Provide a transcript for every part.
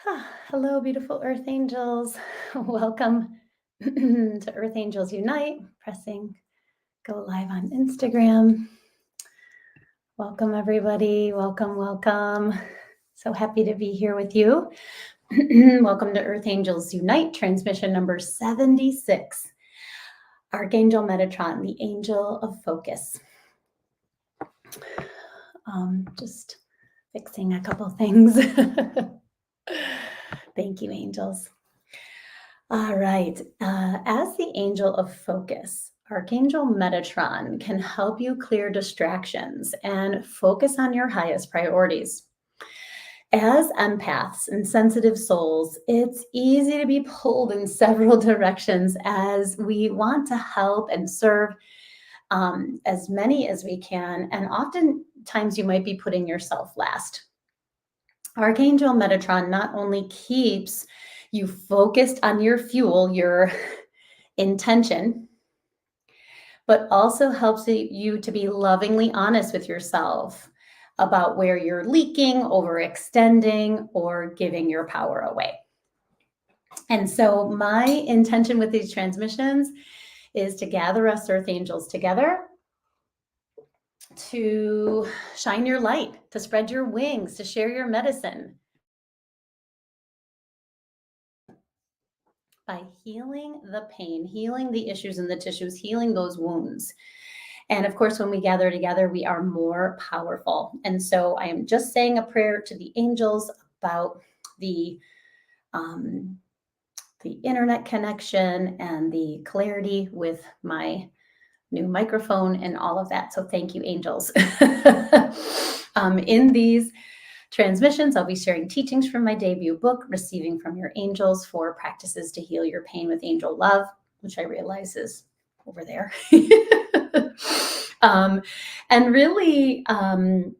Hello, beautiful Earth Angels. Welcome to Earth Angels Unite. Pressing go live on Instagram. Welcome, everybody. Welcome. So happy to be here with you. Welcome to Earth Angels Unite, transmission number 76. Archangel Metatron, the angel of focus. Just fixing a couple things. Thank you, angels. All right. As the angel of focus, Archangel Metatron can help you clear distractions and focus on your highest priorities. As empaths and sensitive souls, it's easy to be pulled in several directions as we want to help and serve as many as we can. And oftentimes you might be putting yourself last. Archangel Metatron not only keeps you focused on your fuel, your intention, but also helps you to be lovingly honest with yourself about where you're leaking, overextending, or giving your power away. And so my intention with these transmissions is to gather us Earth Angels together to shine your light, to spread your wings, to share your medicine by healing the pain, healing the issues in the tissues, healing those wounds. And of course, when we gather together, we are more powerful. And so I am just saying a prayer to the angels about the internet connection and the clarity with my new microphone and all of that. So thank you, angels. In these transmissions, I'll be sharing teachings from my debut book, Receiving from Your Angels, 4 Practices to Heal Your Pain with Angel Love, which I realize is over there. And really, also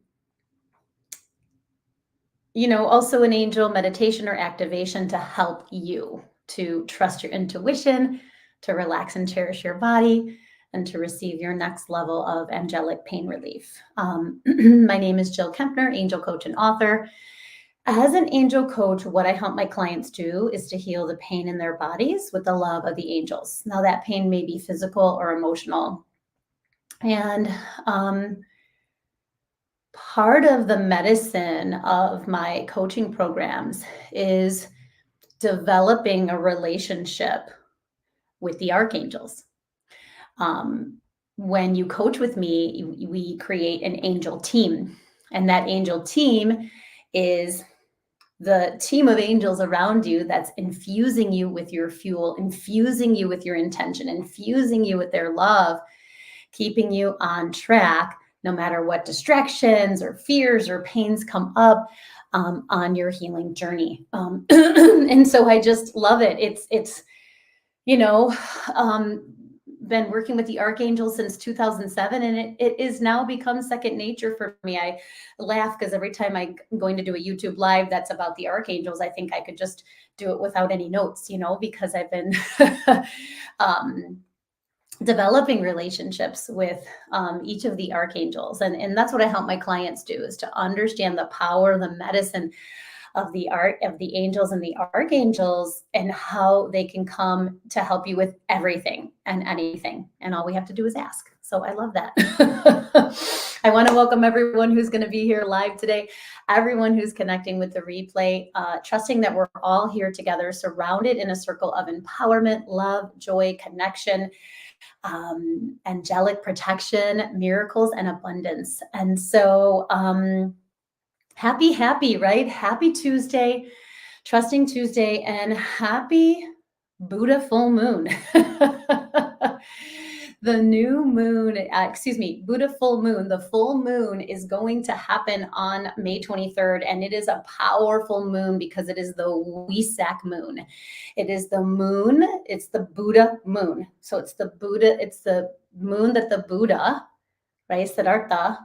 an angel meditation or activation to help you to trust your intuition, to relax and cherish your body, and to receive your next level of angelic pain relief. My name is Jill Kempner, angel coach and author. As an angel coach, what I help my clients do is to heal the pain in their bodies with the love of the angels. Now, that pain may be physical or emotional. And part of the medicine of my coaching programs is developing a relationship with the archangels. When you coach with me, we create an angel team, and that angel team is the team of angels around you that's infusing you with your fuel, infusing you with your intention, infusing you with their love, keeping you on track no matter what distractions or fears or pains come up on your healing journey. And so I just love it. It's been working with the archangels since 2007, and it is now become second nature for me. I laugh because every time I'm going to do a YouTube live that's about the archangels, I think I could just do it without any notes, because I've been developing relationships with each of the archangels. And that's what I help my clients do, is to understand the power, the medicine of the art of the angels and the archangels, and how they can come to help you with everything and anything. And all we have to do is ask. So I love that. I want to welcome everyone who's going to be here live today, everyone who's connecting with the replay, trusting that we're all here together, surrounded in a circle of empowerment, love, joy, connection, angelic protection, miracles, and abundance. And so happy, right? Happy Tuesday, trusting Tuesday, and happy Buddha full moon. The new moon, Buddha full moon. The full moon is going to happen on May 23rd, and it is a powerful moon because it is the Wesak moon. It is the moon, it's the Buddha moon. So it's the moon that the Buddha, right, Siddhartha,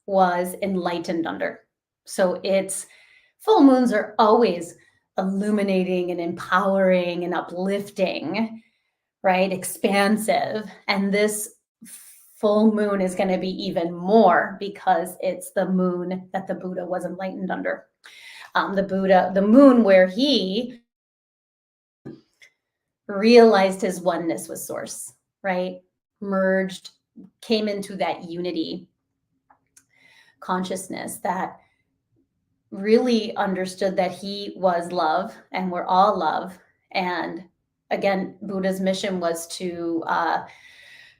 was enlightened under. So full moons are always illuminating and empowering and uplifting, right? Expansive. And this full moon is going to be even more because it's the moon that the Buddha was enlightened under. the Buddha, the moon, where he realized his oneness with source, right? Merged, came into that unity consciousness that really understood that he was love and we're all love. And again, Buddha's mission was to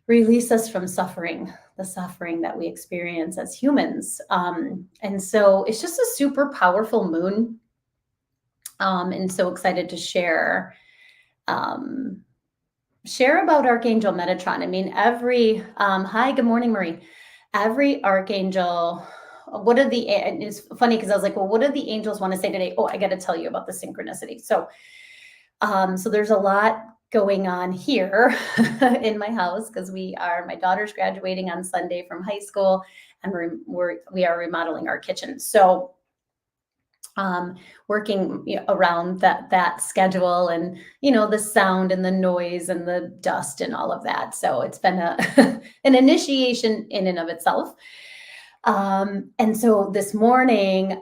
release us from suffering, the suffering that we experience as humans. And so it's just a super powerful moon. And so excited to um, share about Archangel Metatron. I mean, hi, good morning, Marie. Every archangel, and it's funny because I was like, well, what do the angels want to say today? Oh, I got to tell you about the synchronicity. So there's a lot going on here in my house because my daughter's graduating on Sunday from high school, and we are remodeling our kitchen. So working around that schedule, and the sound and the noise and the dust and all of that. So it's been an initiation in and of itself. And so this morning,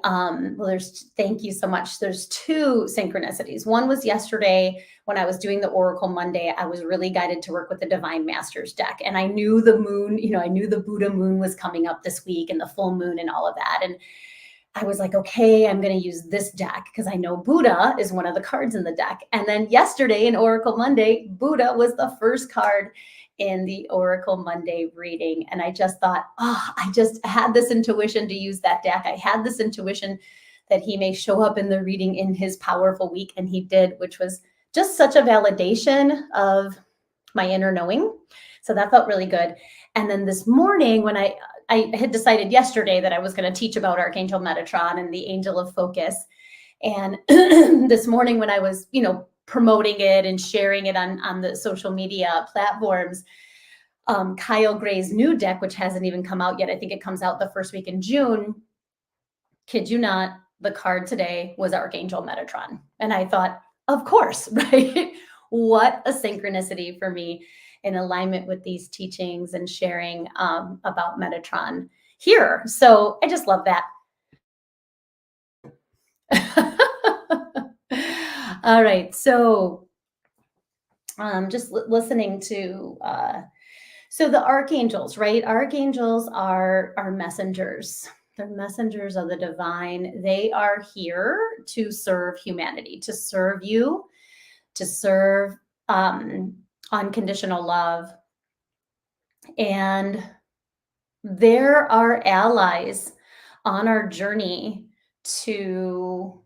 thank you so much. There's two synchronicities. One was yesterday when I was doing the Oracle Monday. I was really guided to work with the Divine Masters deck. And I knew the moon, I knew the Buddha moon was coming up this week and the full moon and all of that. And I was like, okay, I'm going to use this deck because I know Buddha is one of the cards in the deck. And then yesterday in Oracle Monday, Buddha was the first card in the Oracle Monday reading. And I just thought, I just had this intuition to use that deck. I had this intuition that he may show up in the reading in his powerful week. And he did, which was just such a validation of my inner knowing. So that felt really good. And then this morning, when I had decided yesterday that I was going to teach about Archangel Metatron and the Angel of Focus. And this morning when I was, promoting it and sharing it on the social media platforms, Kyle Gray's new deck, which hasn't even come out yet, I think it comes out the first week in June, kid you not, the card today was Archangel Metatron. And I thought, of course, right? What a synchronicity for me in alignment with these teachings and sharing about Metatron here. So I just love that. All right. So just listening to, so the archangels, right? Archangels are messengers. They're messengers of the divine. They are here to serve humanity, to serve you, to serve unconditional love. And they're our allies on our journey to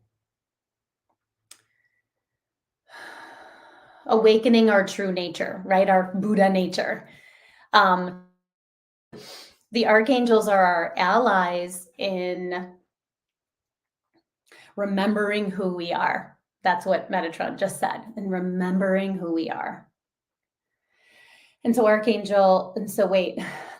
awakening our true nature, right? Our Buddha nature. The archangels are our allies in remembering who we are. That's what Metatron just said, and remembering who we are. And so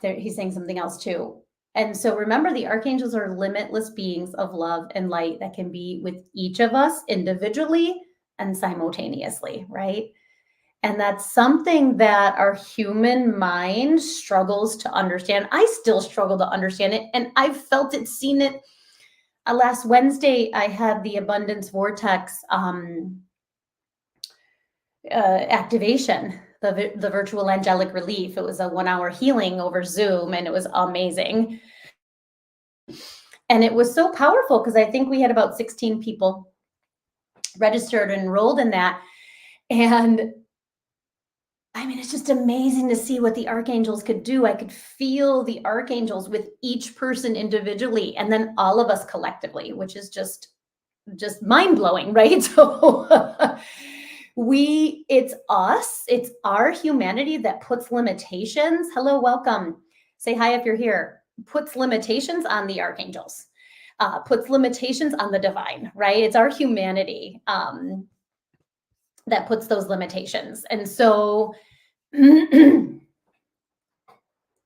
he's saying something else too. And so remember, the archangels are limitless beings of love and light that can be with each of us individually and simultaneously, right? And that's something that our human mind struggles to understand. I still struggle to understand it. And I've felt it, seen it. Last Wednesday, I had the Abundance Vortex activation, the virtual angelic relief. It was a 1-hour healing over Zoom, and it was amazing. And it was so powerful because I think we had about 16 people registered and enrolled in that. And I mean, it's just amazing to see what the archangels could do. I could feel the archangels with each person individually, and then all of us collectively, which is just mind-blowing, right? So it's us, it's our humanity that puts limitations. Hello, welcome. Say hi if you're here. Puts limitations on the archangels, puts limitations on the divine, right? It's our humanity that puts those limitations. And so let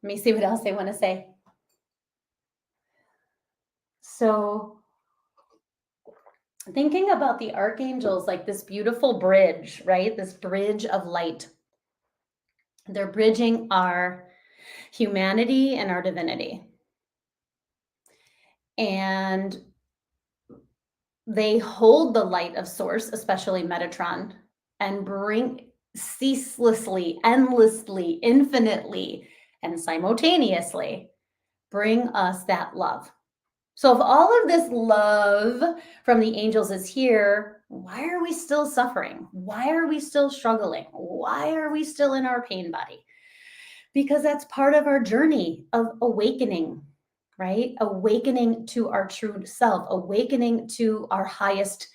me see what else they want to say. So thinking about the archangels like this beautiful bridge, right? This bridge of light. They're bridging our humanity and our divinity. And They hold the light of source, especially Metatron, and bring ceaselessly, endlessly, infinitely, and simultaneously bring us that love. So if all of this love from the angels is here, why are we still suffering? Why are we still struggling? Why are we still in our pain body? Because that's part of our journey of awakening, right? Awakening to our true self, awakening to our highest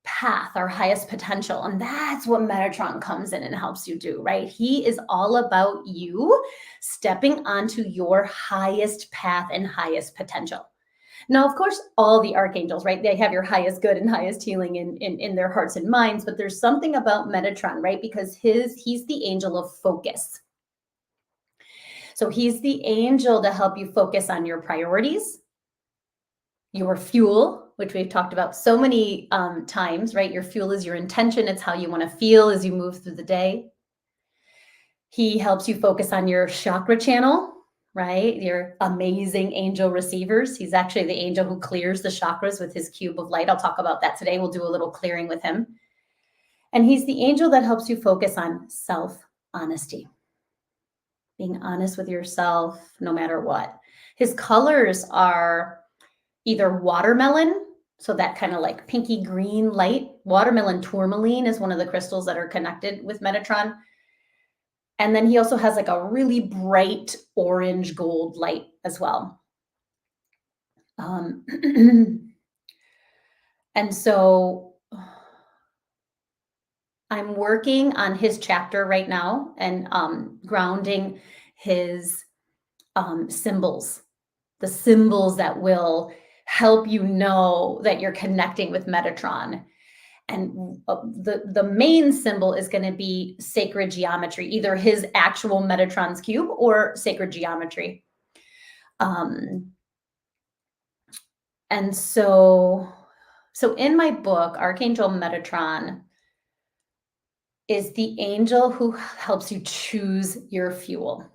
path, our highest potential. And that's what Metatron comes in and helps you do, right? He is all about you stepping onto your highest path and highest potential. Now, of course, all the archangels, right? They have your highest good and highest healing in their hearts and minds, but there's something about Metatron, right? Because he's the angel of focus. So he's the angel to help you focus on your priorities, your fuel, which we've talked about so many times, right? Your fuel is your intention. It's how you want to feel as you move through the day. He helps you focus on your chakra channel, right? Your amazing angel receivers. He's actually the angel who clears the chakras with his cube of light. I'll talk about that today. We'll do a little clearing with him. And he's the angel that helps you focus on self-honesty, being honest with yourself no matter what. His colors are either watermelon, so that kind of like pinky green light. Watermelon tourmaline is one of the crystals that are connected with Metatron. And then he also has like a really bright orange gold light as well. And so I'm working on his chapter right now and grounding his symbols, the symbols that will help you know that you're connecting with Metatron. And the main symbol is going to be sacred geometry, either his actual Metatron's cube or sacred geometry. And so in my book, Archangel Metatron is the angel who helps you choose your fuel.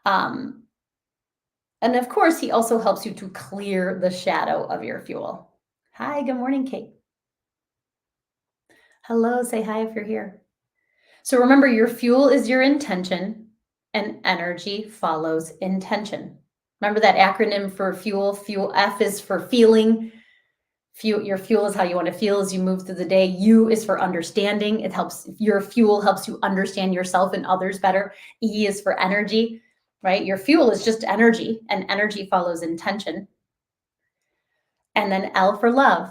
And of course, he also helps you to clear the shadow of your fuel. Hi, good morning, Kate. Hello, say hi if you're here. So remember, your fuel is your intention, and energy follows intention. Remember that acronym for fuel? Fuel F is for feeling. Your fuel is how you want to feel as you move through the day. U is for understanding. It helps, your fuel helps you understand yourself and others better. E is for energy, right? Your fuel is just energy, and energy follows intention. And then L for love,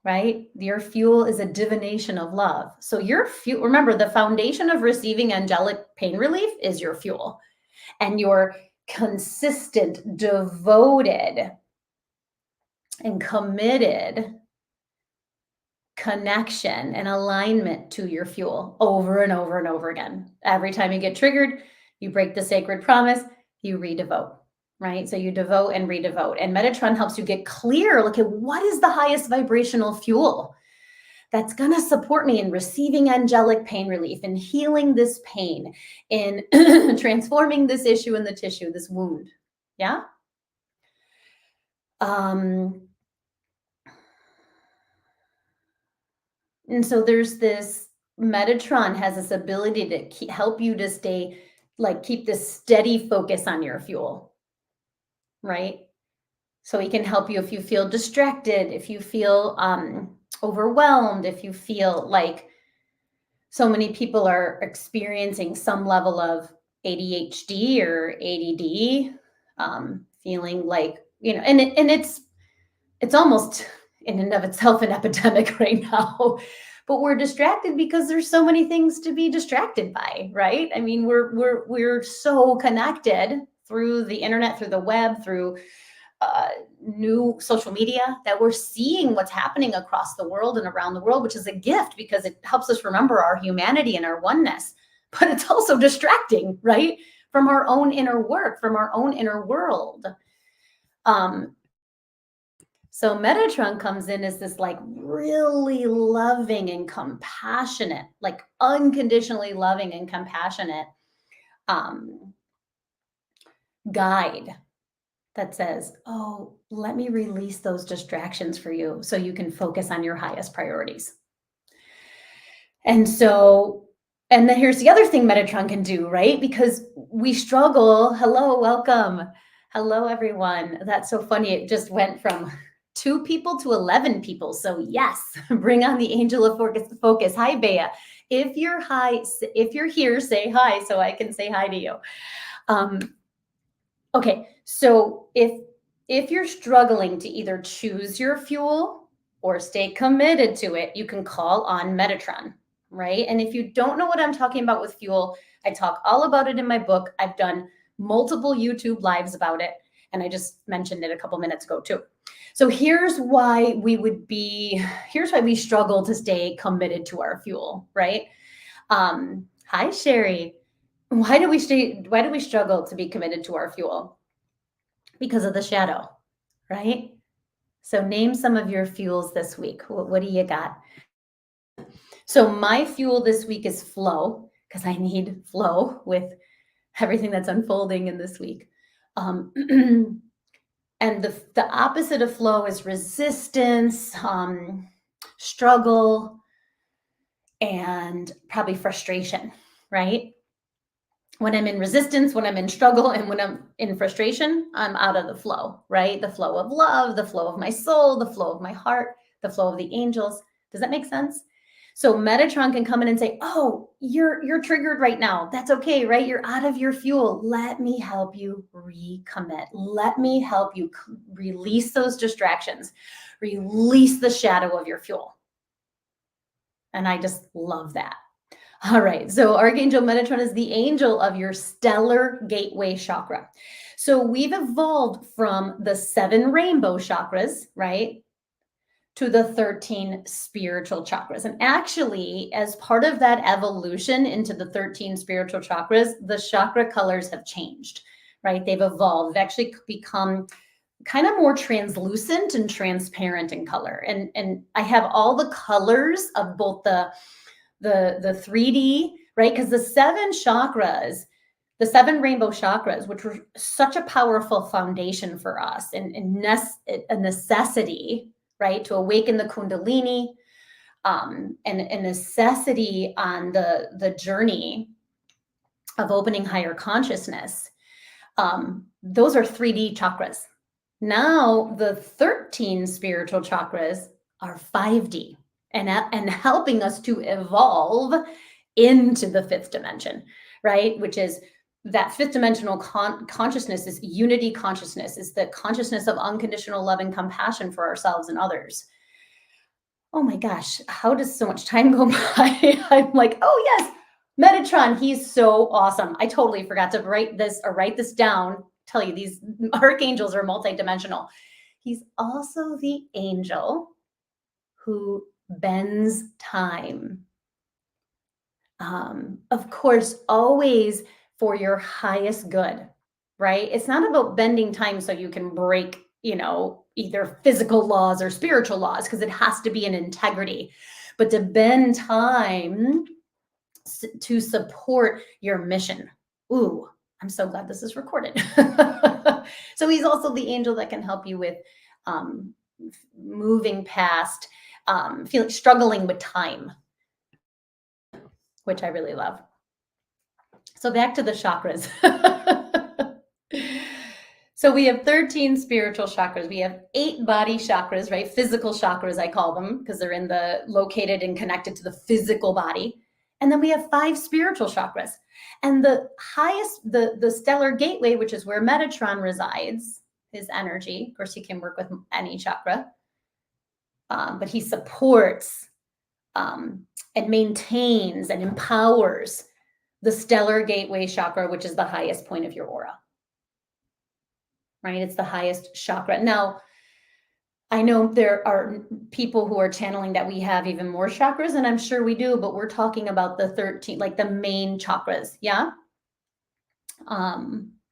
right? Your fuel is a divination of love. So your fuel, remember, the foundation of receiving angelic pain relief is your fuel, and your consistent, devoted, and committed connection and alignment to your fuel over and over and over again. Every time you get triggered, you break the sacred promise, you redevote, right? So you devote and redevote. And Metatron helps you get clear. Look at what is the highest vibrational fuel that's going to support me in receiving angelic pain relief, in healing this pain, in transforming this issue in the tissue, this wound. Yeah. And so there's this, Metatron has this ability to help you to stay, like, keep this steady focus on your fuel, right? So he can help you if you feel distracted, if you feel overwhelmed, if you feel like so many people are experiencing some level of ADHD or ADD, feeling like, and it's almost in and of itself an epidemic right now. But we're distracted because there's so many things to be distracted by, right? I mean, we're so connected through the internet, through the web, through new social media, that we're seeing what's happening across the world and around the world, which is a gift because it helps us remember our humanity and our oneness. But it's also distracting, right? From our own inner work, from our own inner world. So Metatron comes in as this like really loving and compassionate, like unconditionally loving and compassionate guide that says, oh, let me release those distractions for you so you can focus on your highest priorities. And so, and then here's the other thing Metatron can do, right? Because we struggle. Hello, welcome. Hello, everyone. That's so funny. It just went from 2 people to 11 people. So yes, bring on the angel of focus. Hi, Bea. If you're here, say hi so I can say hi to you. Okay, so if you're struggling to either choose your fuel or stay committed to it, you can call on Metatron, right? And if you don't know what I'm talking about with fuel, I talk all about it in my book. I've done multiple YouTube lives about it, and I just mentioned it a couple minutes ago too. So here's why we struggle to stay committed to our fuel, right? Hi, Sherry. Why do we struggle to be committed to our fuel? Because of the shadow, right? So name some of your fuels this week. What do you got? So my fuel this week is flow, because I need flow with everything that's unfolding in this week. And the opposite of flow is resistance, struggle, and probably frustration, right? When I'm in resistance, when I'm in struggle, and when I'm in frustration, I'm out of the flow, right? The flow of love, the flow of my soul, the flow of my heart, the flow of the angels. Does that make sense? So Metatron can come in and say, oh, you're triggered right now. That's okay, right? You're out of your fuel. Let me help you recommit. Let me help you release those distractions, release the shadow of your fuel. And I just love that. All right, so Archangel Metatron is the angel of your stellar gateway chakra. So we've evolved from the 7 rainbow chakras, right, to the 13 spiritual chakras. And actually, as part of that evolution into the 13 spiritual chakras, the chakra colors have changed, right? They've evolved. They've actually become kind of more translucent and transparent in color. And I have all the colors of both the 3D, right? Because the 7 chakras, the 7 rainbow chakras, which were such a powerful foundation for us and a necessity, right, to awaken the Kundalini, and a necessity on the journey of opening higher consciousness. Those are 3D chakras. Now the 13 spiritual chakras are 5D. And helping us to evolve into the 5th dimension, right? Which is that 5th dimensional consciousness is unity consciousness, is the consciousness of unconditional love and compassion for ourselves and others. Oh my gosh, how does so much time go by? I'm like, oh yes, Metatron, he's so awesome. I totally forgot to write this down. Tell you, these archangels are multidimensional. He's also the angel who bends time. Of course, always for your highest good, right? It's not about bending time so you can break, either physical laws or spiritual laws, because it has to be an integrity. But to bend time to support your mission. Ooh, I'm so glad this is recorded. So he's also the angel that can help you with moving past struggling with time, which I really love. So back to the chakras. So we have 13 spiritual chakras. We have 8 body chakras, right? Physical chakras, I call them, because they're located and connected to the physical body. And then we have 5 spiritual chakras. And the highest, the stellar gateway, which is where Metatron resides, his energy. Of course, he can work with any chakra, but he supports and maintains and empowers the stellar gateway chakra, which is the highest point of your aura, right? It's the highest chakra. Now, I know there are people who are channeling that we have even more chakras, and I'm sure we do, but we're talking about the 13, like the main chakras. Yeah.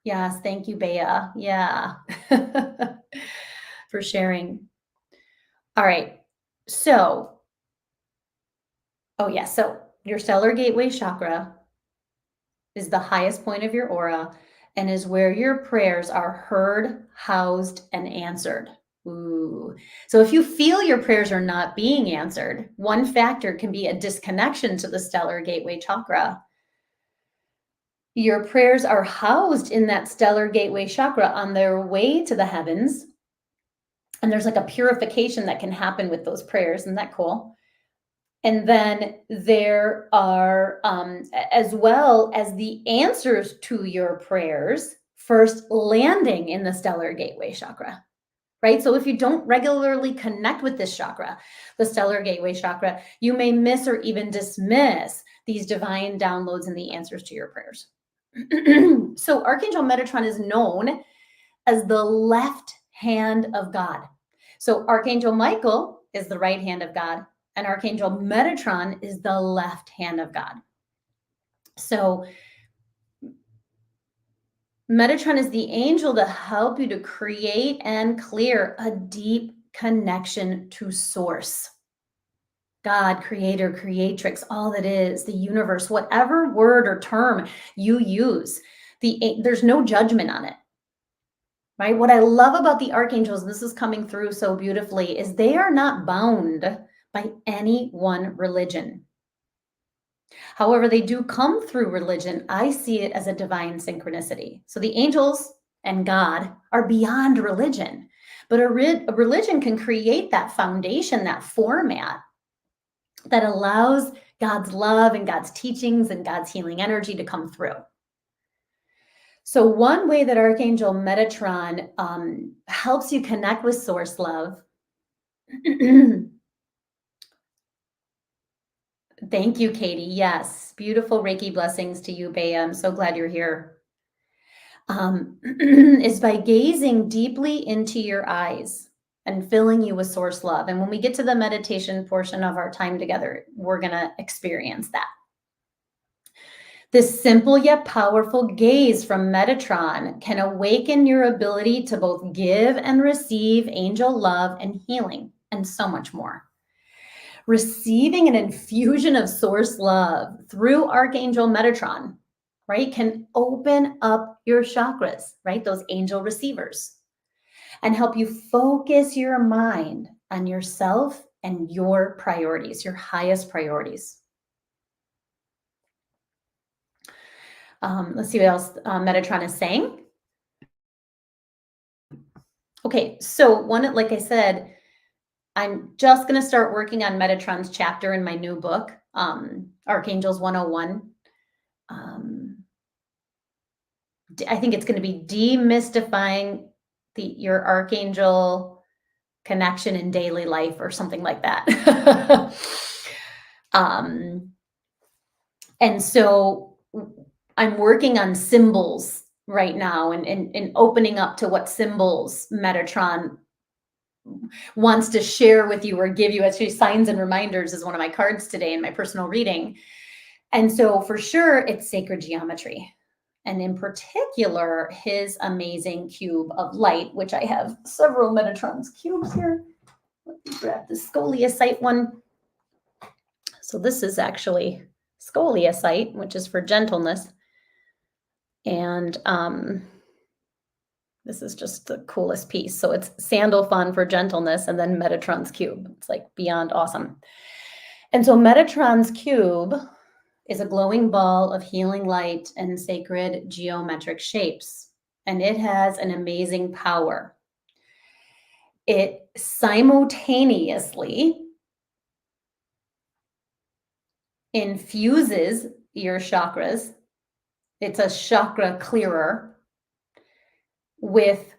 Yes. Thank you, Bea. Yeah. For sharing. All right. So, oh yeah. So your stellar gateway chakra is the highest point of your aura. and is where your prayers are heard, housed, and answered. Ooh. So if you feel your prayers are not being answered, one factor can be a disconnection to the stellar gateway chakra. Your prayers are housed in that stellar gateway chakra on their way to the heavens. And there's like a purification that can happen with those prayers. Isn't that cool? And then there are, as well as the answers to your prayers, first landing in the stellar gateway chakra, right? So if you don't regularly connect with this chakra, the stellar gateway chakra, you may miss or even dismiss these divine downloads and the answers to your prayers. So Archangel Metatron is known as the left hand of God. So Archangel Michael is the right hand of God, and Archangel Metatron is the left hand of God. So Metatron is the angel to help you to create and clear a deep connection to source. God, creator, creatrix, all that is, the universe, whatever word or term you use, there's no judgment on it. Right? What I love about the archangels, and this is coming through so beautifully, is they are not bound by any one religion. However, they do come through religion. I see it as a divine synchronicity. So the angels and God are beyond religion, but a religion can create that foundation, that format that allows God's love and God's teachings and God's healing energy to come through. So one way that Archangel Metatron helps you connect with source love. Thank you, Katie. Yes, beautiful Reiki blessings to you, Bea. I'm so glad you're here. Is by gazing deeply into your eyes and filling you with source love. And when we get to the meditation portion of our time together, we're going to experience that. This simple yet powerful gaze from Metatron can awaken your ability to both give and receive angel love and healing, and so much more. Receiving an infusion of source love through Archangel Metatron, right, can open up your chakras, right, those angel receivers, and help you focus your mind on yourself and your priorities, your highest priorities. Let's see what else Metatron is saying. Okay, so like I said, I'm just going to start working on Metatron's chapter in my new book, Archangels 101. I think it's going to be demystifying your archangel connection in daily life or something like that. And so I'm working on symbols right now and opening up to what symbols Metatron wants to share with you or give you. Actually, signs and reminders is one of my cards today in my personal reading. And so for sure, it's sacred geometry. And in particular, his amazing cube of light, which I have several Metatron's cubes here. Let me grab the scoliocyte one. So this is actually scoliocyte, which is for gentleness. And this is just the coolest piece. So it's Sandalphon for gentleness and then Metatron's cube. It's like beyond awesome. And so Metatron's cube is a glowing ball of healing light and sacred geometric shapes. And it has an amazing power. It simultaneously infuses your chakras. It's a chakra clearer with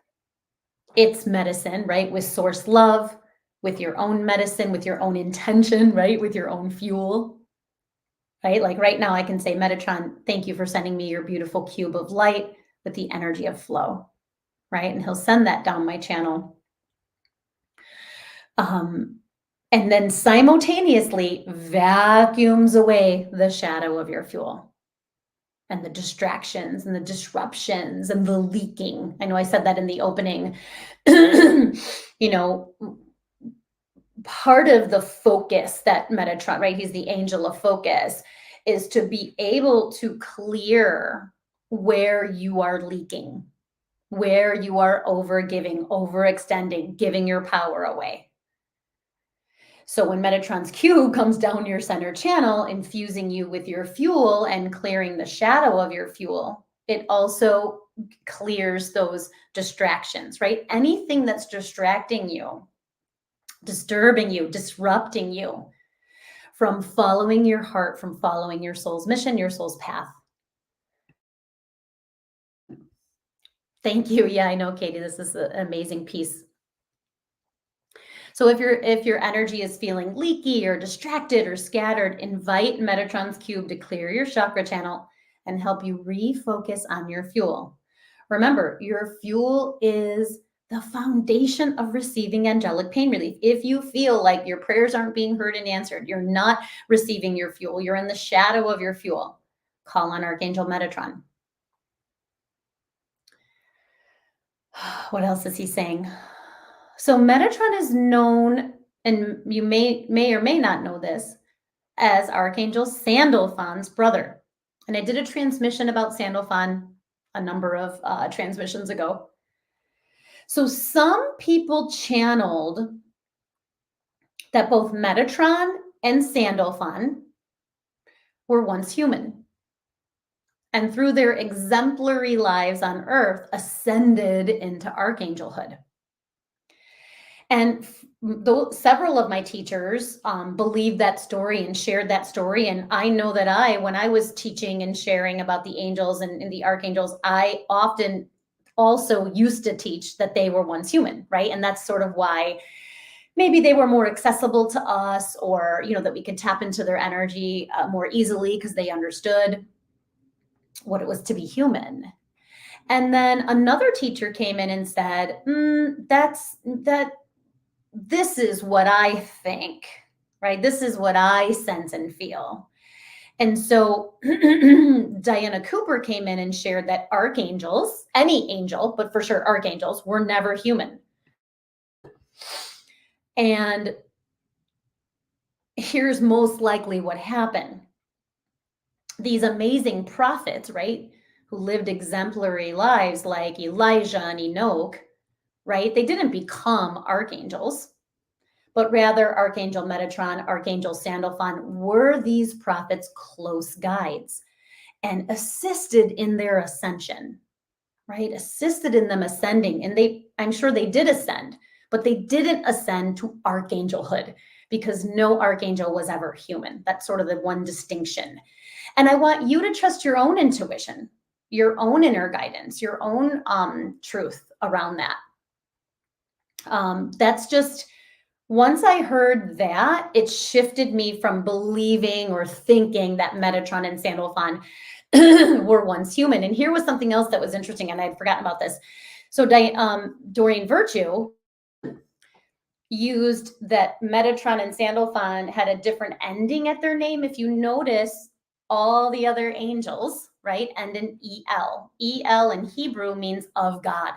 its medicine, right? With source love, with your own medicine, with your own intention, right? With your own fuel, right? Like right now I can say, Metatron, thank you for sending me your beautiful cube of light with the energy of flow, right? And he'll send that down my channel. And then simultaneously vacuums away the shadow of your fuel and the distractions and the disruptions and the leaking. I know I said that in the opening. You know, part of the focus that Metatron, right, he's the angel of focus, is to be able to clear where you are leaking, where you are overgiving, overextending, giving your power away. So when Metatron's cube comes down your center channel, infusing you with your fuel and clearing the shadow of your fuel, it also clears those distractions, right? Anything that's distracting you, disturbing you, disrupting you from following your heart, from following your soul's mission, your soul's path. Thank you. Yeah, I know, Katie, this is an amazing piece. So if your energy is feeling leaky or distracted or scattered, invite Metatron's cube to clear your chakra channel and help you refocus on your fuel. Remember, your fuel is the foundation of receiving angelic pain relief. If you feel like your prayers aren't being heard and answered, you're not receiving your fuel, you're in the shadow of your fuel, call on Archangel Metatron. What else is he saying? So Metatron is known, and you may or may not know this, as Archangel Sandalphon's brother. And I did a transmission about Sandalphon a number of transmissions ago. So some people channeled that both Metatron and Sandalphon were once human, and through their exemplary lives on Earth, ascended into archangelhood. And several of my teachers believed that story and shared that story. And I know that when I was teaching and sharing about the angels and the archangels, I often also used to teach that they were once human, right? And that's sort of why maybe they were more accessible to us, or, that we could tap into their energy more easily because they understood what it was to be human. And then another teacher came in and said, this is what I think, right? This is what I sense and feel. And so Diana Cooper came in and shared that archangels, any angel, but for sure archangels, were never human. And here's most likely what happened. These amazing prophets, right, who lived exemplary lives like Elijah and Enoch, right? They didn't become archangels, but rather Archangel Metatron, Archangel Sandalphon were these prophets' close guides and assisted in their ascension, right? Assisted in them ascending. And I'm sure they did ascend, but they didn't ascend to archangelhood because no archangel was ever human. That's sort of the one distinction. And I want you to trust your own intuition, your own inner guidance, your own truth around that. That's just, once I heard that, it shifted me from believing or thinking that Metatron and Sandalphon were once human. And here was something else that was interesting, and I'd forgotten about this. So Doreen Virtue used that Metatron and Sandalphon had a different ending at their name. If you notice, all the other angels, right, end in El. El in Hebrew means of God.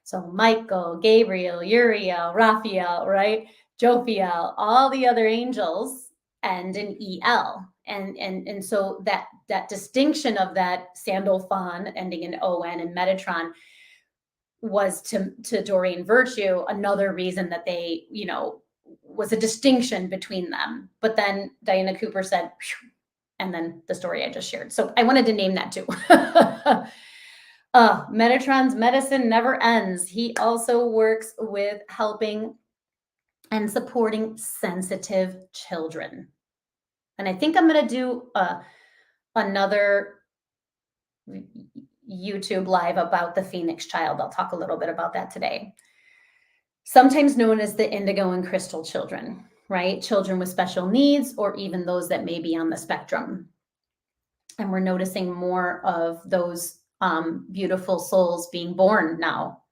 So Michael, Gabriel, Uriel, Raphael, right, Jophiel, all the other angels end in El. And so that distinction of that Sandalphon ending in On and Metatron was to Doreen Virtue another reason that they, was a distinction between them. But then Diana Cooper said, phew, and then the story I just shared. So I wanted to name that too. Metatron's medicine never ends. He also works with helping and supporting sensitive children. And I think I'm going to do another YouTube live about the Phoenix child. I'll talk a little bit about that today. Sometimes known as the indigo and crystal children, right? Children with special needs, or even those that may be on the spectrum. And we're noticing more of those beautiful souls being born now.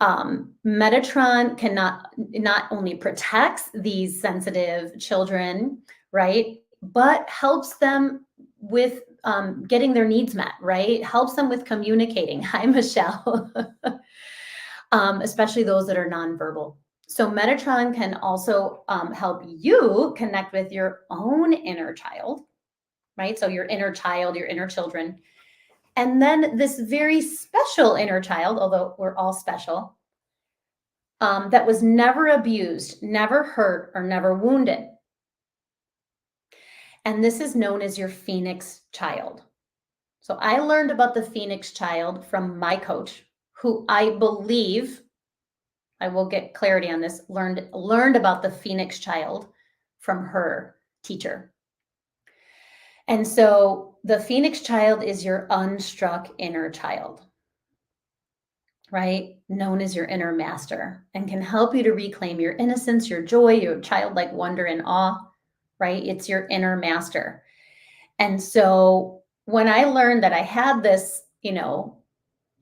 Metatron not only protects these sensitive children, right, but helps them with getting their needs met, right? Helps them with communicating. Hi, Michelle. Especially those that are nonverbal. So Metatron can also help you connect with your own inner child, right? So your inner child, your inner children, And then this very special inner child, although we're all special, that was never abused, never hurt, or never wounded. And this is known as your Phoenix child. So I learned about the Phoenix child from my coach, who I believe, I will get clarity on this, learned about the Phoenix child from her teacher. And so the Phoenix child is your unstruck inner child, right? Known as your inner master, and can help you to reclaim your innocence, your joy, your childlike wonder and awe, right? It's your inner master. And so when I learned that I had this,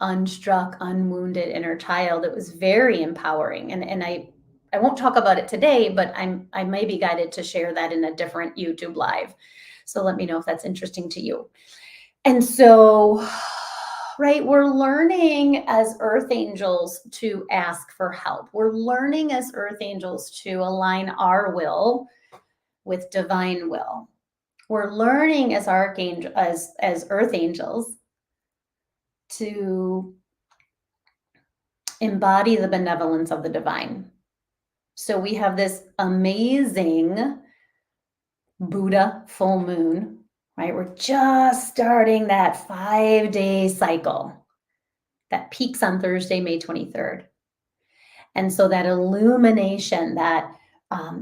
unstruck, unwounded inner child, it was very empowering. And I won't talk about it today, but I may be guided to share that in a different YouTube live. So let me know if that's interesting to you. And so, right, we're learning as earth angels to ask for help. We're learning as earth angels to align our will with divine will. We're learning as archangel, as earth angels, to embody the benevolence of the divine. So we have this amazing Buddha full moon, right? We're just starting that 5-day cycle that peaks on Thursday, May 23rd. And so that illumination, that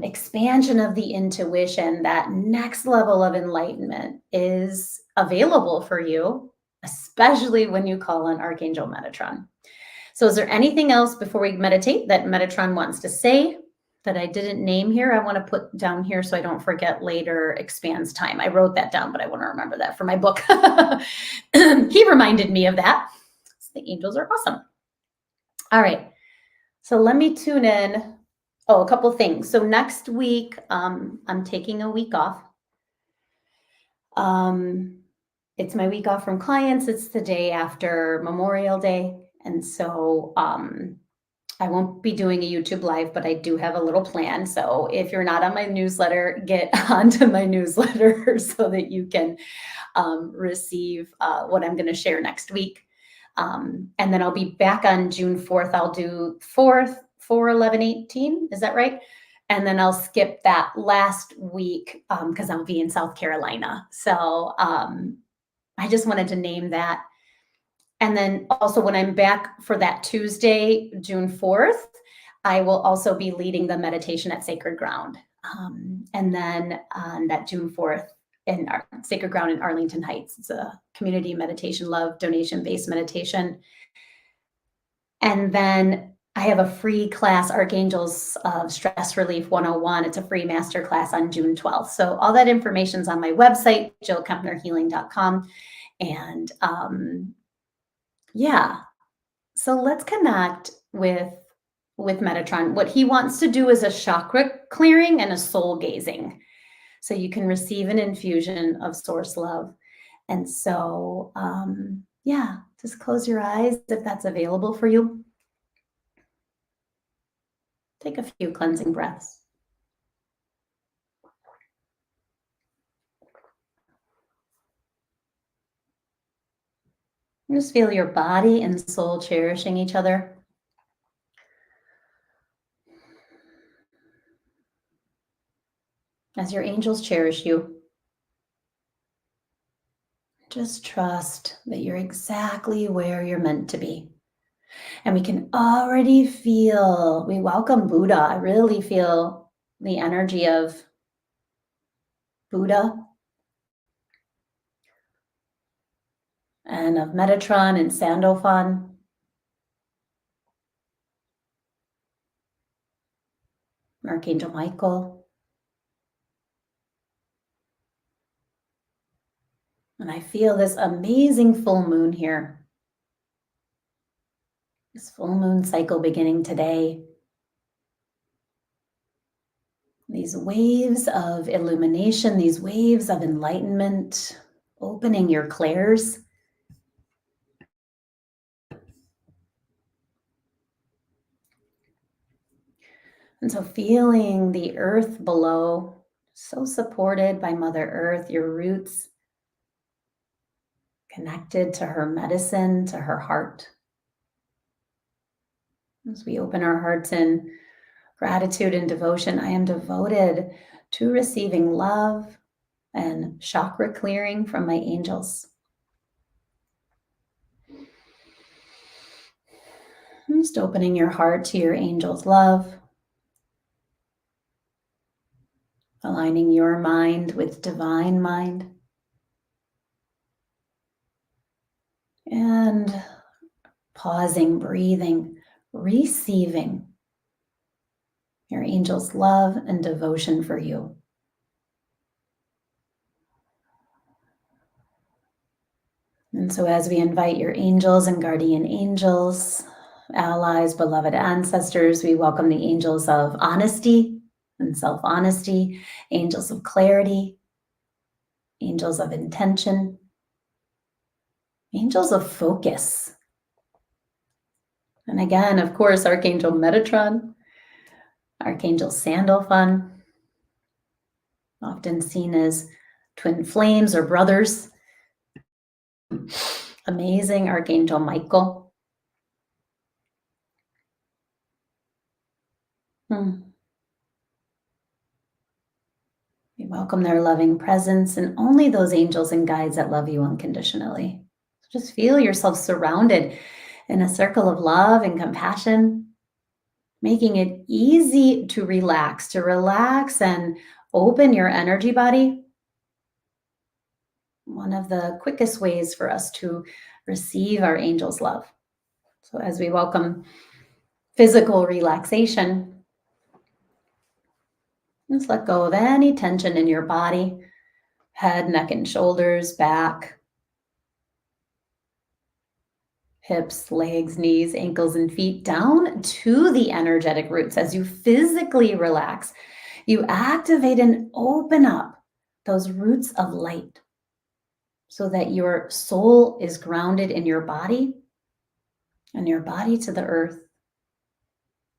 expansion of the intuition, that next level of enlightenment is available for you, especially when you call on Archangel Metatron. So is there anything else before we meditate that Metatron wants to say that I didn't name here? I want to put down here so I don't forget later. Expands time. I wrote that down, but I want to remember that for my book. He reminded me of that. So the angels are awesome. All right. So let me tune in. Oh, a couple things. So next week, I'm taking a week off. It's my week off from clients. It's the day after Memorial Day. And so I won't be doing a YouTube live, but I do have a little plan. So if you're not on my newsletter, get onto my newsletter so that you can receive what I'm going to share next week. And then I'll be back on June 4th. I'll do 4th, 4, 11, 18. Is that right? And then I'll skip that last week because I'll be in South Carolina. So I just wanted to name that. And then also when I'm back for that Tuesday, June 4th, I will also be leading the meditation at Sacred Ground. And then on that June 4th in our Sacred Ground in Arlington Heights, it's a community meditation, love, donation-based meditation. And then I have a free class, Archangels of Stress Relief 101. It's a free master class on June 12th. So all that information's on my website, jillkempnerhealing.com. And yeah, so let's connect with Metatron. What he wants to do is a chakra clearing and a soul gazing. So you can receive an infusion of source love. And so, yeah, just close your eyes if that's available for you. Take a few cleansing breaths. Just feel your body and soul cherishing each other. As your angels cherish you. Just trust that you're exactly where you're meant to be. And we can already feel, we welcome Buddha. I really feel the energy of Buddha and of Metatron and Sandalphon. Archangel Michael. And I feel this amazing full moon here. This full moon cycle beginning today. These waves of illumination, these waves of enlightenment, opening your clairs. And so feeling the earth below, so supported by Mother Earth, your roots connected to her medicine, to her heart. As we open our hearts in gratitude and devotion, I am devoted to receiving love and chakra clearing from my angels. Just opening your heart to your angel's love, aligning your mind with divine mind, and pausing, breathing, receiving your angel's love and devotion for you. And so as we invite your angels and guardian angels, allies, beloved ancestors, we welcome the angels of honesty and self-honesty, angels of clarity, angels of intention, angels of focus. And again, of course, Archangel Metatron, Archangel Sandalphon, often seen as twin flames or brothers. Amazing Archangel Michael. We welcome their loving presence and only those angels and guides that love you unconditionally. So just feel yourself surrounded in a circle of love and compassion, making it easy to relax and open your energy body. One of the quickest ways for us to receive our angel's love. So as we welcome physical relaxation, just let go of any tension in your body, head, neck, and shoulders, back, hips, legs, knees, ankles, and feet, down to the energetic roots. As you physically relax, you activate and open up those roots of light so that your soul is grounded in your body and your body to the earth.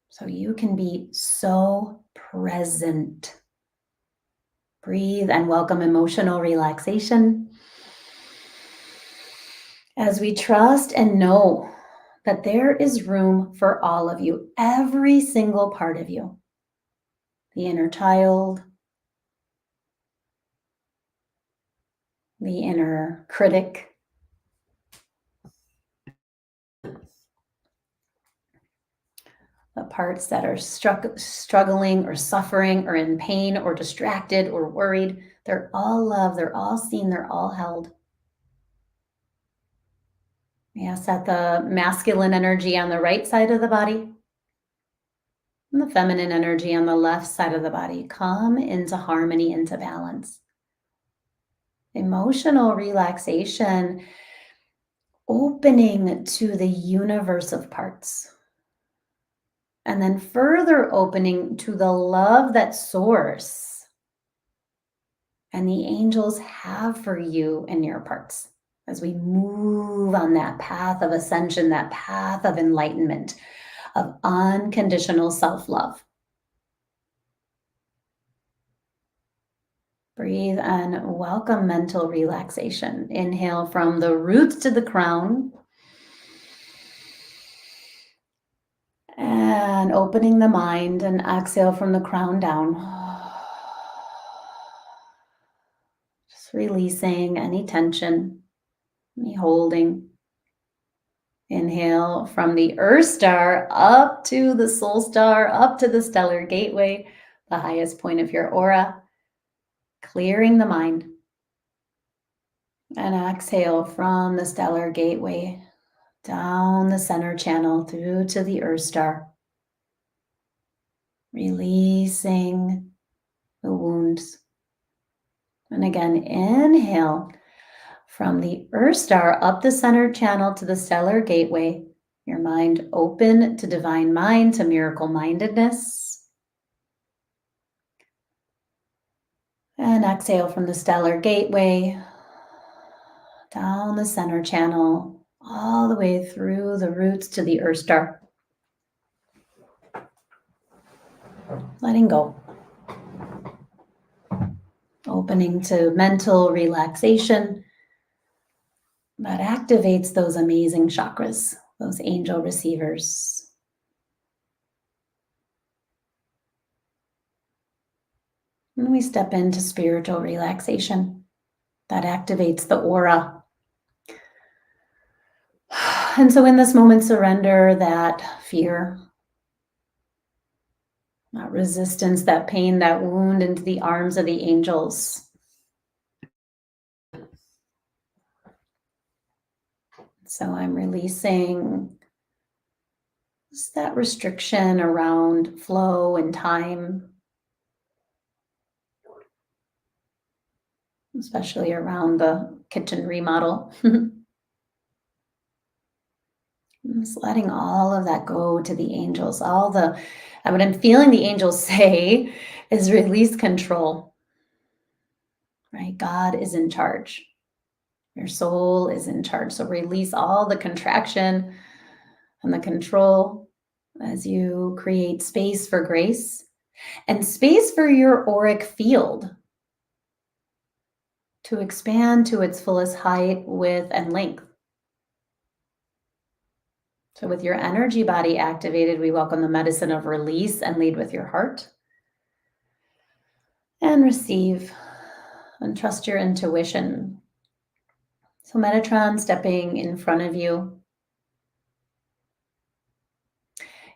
So you can be so present. Breathe and welcome emotional relaxation as we trust and know that there is room for all of you, every single part of you. The inner child, the inner critic, the parts that are struggling or suffering or in pain or distracted or worried. They're all loved, they're all seen, they're all held. Yes, set the masculine energy on the right side of the body and the feminine energy on the left side of the body. Come into harmony, into balance. Emotional relaxation, opening to the universe of parts. And then further opening to the love that source and the angels have for you and your parts as we move on that path of ascension, that path of enlightenment, of unconditional self-love. Breathe and welcome mental relaxation. Inhale from the roots to the crown. And opening the mind, and exhale from the crown down. Just releasing any tension, any holding. Inhale from the Earth Star up to the Soul Star, up to the Stellar Gateway, the highest point of your aura, clearing the mind. And exhale from the Stellar Gateway, down the center channel through to the Earth Star. Releasing the wounds. And again, inhale from the Earth Star up the center channel to the Stellar Gateway. Your mind open to divine mind, to miracle mindedness. And exhale from the Stellar Gateway down the center channel, all the way through the roots to the Earth Star. Letting go. Opening to mental relaxation. that activates those amazing chakras, those angel receivers. And we step into spiritual relaxation that activates the aura. And so in this moment, surrender that fear, that resistance, that pain, that wound into the arms of the angels. So I'm releasing just that restriction around flow and time, especially around the kitchen remodel. Just letting all of that go to the angels. What I'm feeling the angels say is release control, right? God is in charge. Your soul is in charge. So release all the contraction and the control as you create space for grace and space for your auric field to expand to its fullest height, width, and length. So with your energy body activated, we welcome the medicine of release and lead with your heart. And receive and trust your intuition. So Metatron stepping in front of you,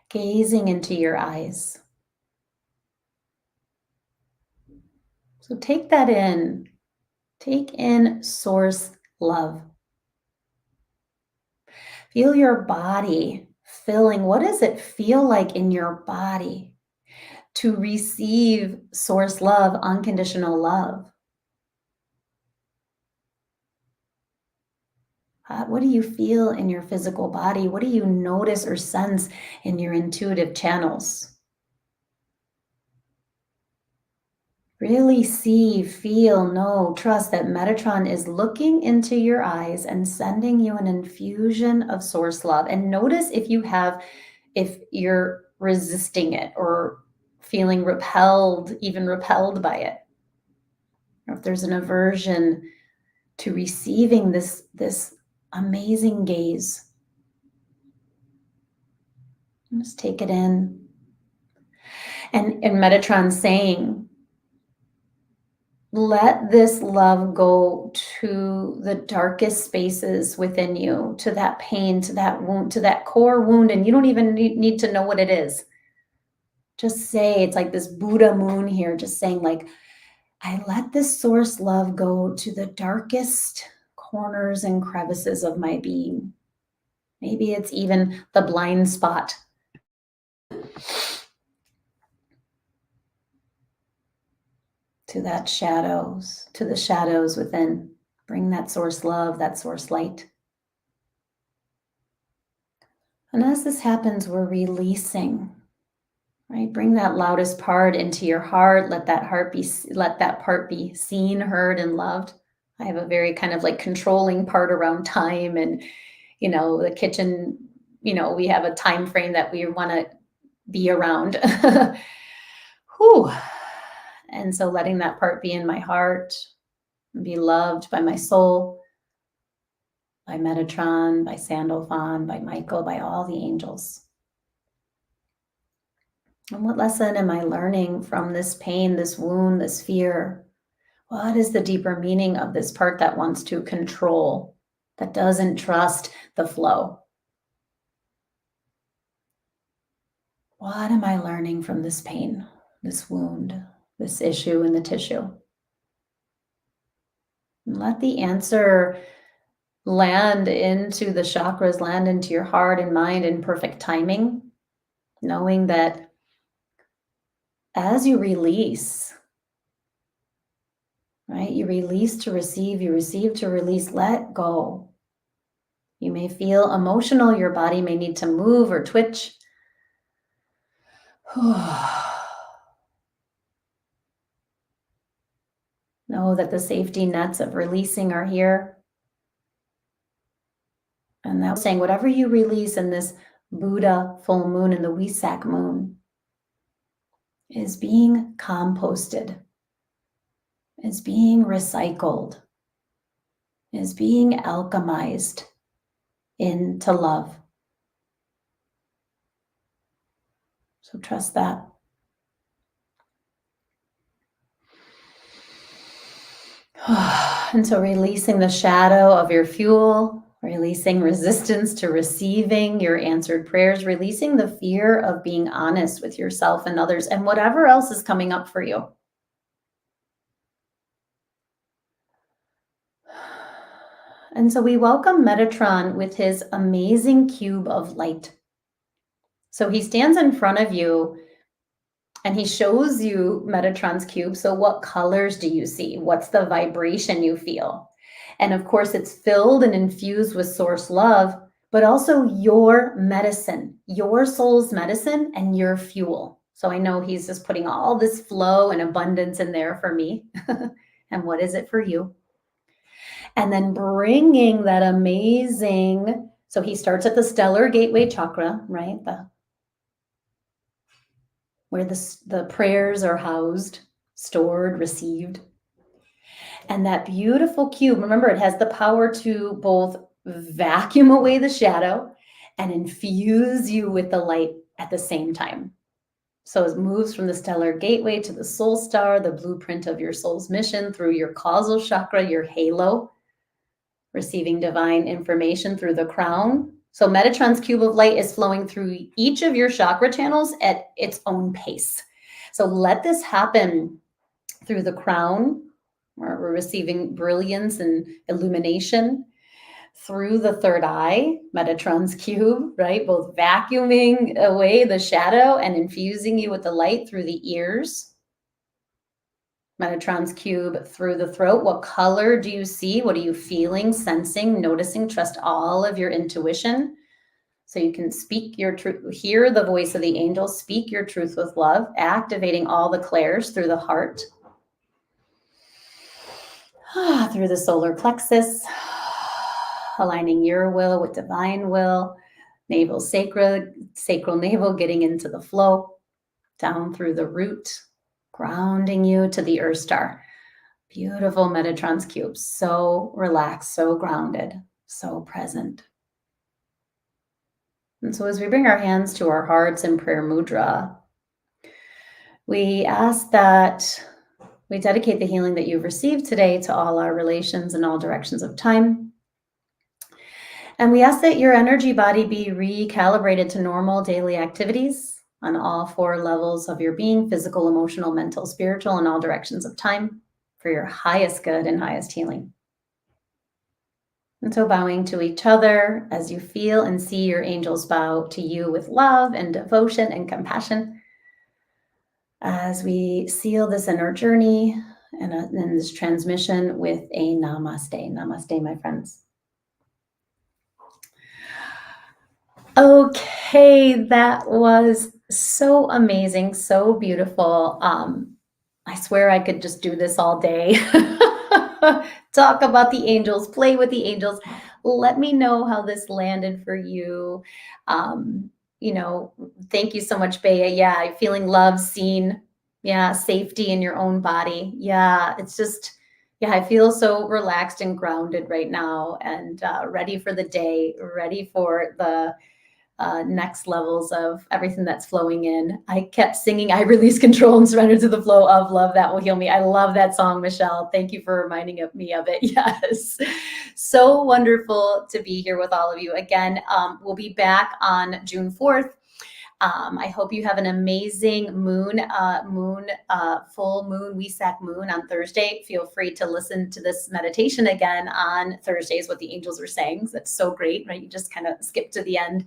gazing into your eyes. So take that in. Take in source love. Feel your body filling. What does it feel like in your body to receive source love, unconditional love? What do you feel in your physical body? What do you notice or sense in your intuitive channels? Really see, feel, know, trust that Metatron is looking into your eyes and sending you an infusion of source love. And notice if you're resisting it or feeling repelled, even repelled by it. Or if there's an aversion to receiving this amazing gaze. Just take it in. And Metatron saying, let this love go to the darkest spaces within you, to that pain, to that wound, to that core wound. And you don't even need to know what it is. Just say, it's like this Buddha moon here, just saying like, I let this source love go to the darkest corners and crevices of my being. Maybe it's even the blind spot. To the shadows within. Bring that source love, that source light. And as this happens, we're releasing, right? Bring that loudest part into your heart. Let that part be seen, heard, and loved. I have a very kind of like controlling part around time and, the kitchen, we have a time frame that we want to be around. Whew. And so letting that part be in my heart, be loved by my soul, by Metatron, by Sandalphon, by Michael, by all the angels. And what lesson am I learning from this pain, this wound, this fear? What is the deeper meaning of this part that wants to control, that doesn't trust the flow? What am I learning from this pain, this wound, this issue in the tissue? And let the answer land into the chakras, land into your heart and mind in perfect timing, knowing that as you release, right? You release to receive, you receive to release, let go. You may feel emotional, your body may need to move or twitch. Know that the safety nets of releasing are here. And that was saying whatever you release in this Buddha full moon and the Wesak moon is being composted, is being recycled. is being alchemized into love. So trust that. And so releasing the shadow of your fuel, releasing resistance to receiving your answered prayers, releasing the fear of being honest with yourself and others, and whatever else is coming up for you. And so we welcome Metatron with his amazing cube of light. So he stands in front of you and he shows you Metatron's cube. So what colors do you see? What's the vibration you feel? And of course, it's filled and infused with source love, but also your medicine, your soul's medicine and your fuel. So I know he's just putting all this flow and abundance in there for me. And what is it for you? And then bringing that amazing, so he starts at the stellar gateway chakra, right? Where the prayers are housed, stored, received. And that beautiful cube, remember, it has the power to both vacuum away the shadow and infuse you with the light at the same time. So it moves from the stellar gateway to the soul star, the blueprint of your soul's mission, through your causal chakra, your halo, receiving divine information through the crown. So Metatron's cube of light is flowing through each of your chakra channels at its own pace. So let this happen through the crown, where we're receiving brilliance and illumination, through the third eye, Metatron's cube, right? Both vacuuming away the shadow and infusing you with the light through the ears. Metatron's cube through the throat. What color do you see? What are you feeling, sensing, noticing? Trust all of your intuition so you can speak your truth, hear the voice of the angels, speak your truth with love, activating all the clairs through the heart, through the solar plexus, aligning your will with divine will, navel sacral navel, getting into the flow, down through the root, grounding you to the earth star. Beautiful Metatron's cube, so relaxed, so grounded, so present. And so as we bring our hands to our hearts in prayer mudra, we ask that we dedicate the healing that you've received today to all our relations in all directions of time. And we ask that your energy body be recalibrated to normal daily activities on all 4 levels of your being: physical, emotional, mental, spiritual, in all directions of time, for your highest good and highest healing. And so bowing to each other as you feel and see your angels bow to you with love and devotion and compassion, as we seal this inner journey and this transmission with a namaste. Namaste, my friends. Okay, that was so amazing, so beautiful. I swear I could just do this all day. Talk about the angels, play with the angels. Let me know how this landed for you. You know, thank you so much, Bea. Yeah, feeling love, seen. Yeah, safety in your own body. Yeah, it's just, yeah, I feel so relaxed and grounded right now, and ready for the day, ready for the next levels of everything that's flowing in. I kept singing, I release control and surrender to the flow of love that will heal me. I love that song, Michelle. Thank you for reminding me of it. Yes. So wonderful to be here with all of you. Again, we'll be back on June 4th. I hope you have an amazing full moon, Wesak moon on Thursday. Feel free to listen to this meditation again on Thursdays, what the angels were saying. That's so great, right? You just kind of skip to the end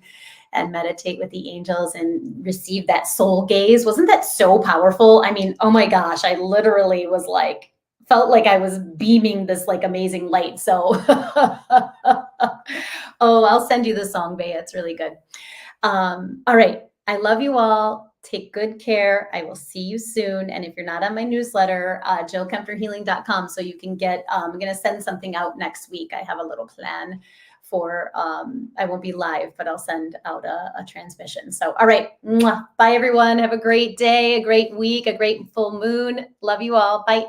and meditate with the angels and receive that soul gaze. Wasn't that so powerful? I mean, oh my gosh, I literally was like, felt like I was beaming this like amazing light. So, oh, I'll send you the song, Bea. It's really good. All right. I love you all. Take good care. I will see you soon. And if you're not on my newsletter, jillkempnerhealing.com, so you can get, I'm going to send something out next week. I have a little plan for, I won't be live, but I'll send out a transmission. So, all right. Mwah. Bye, everyone. Have a great day, a great week, a great full moon. Love you all. Bye.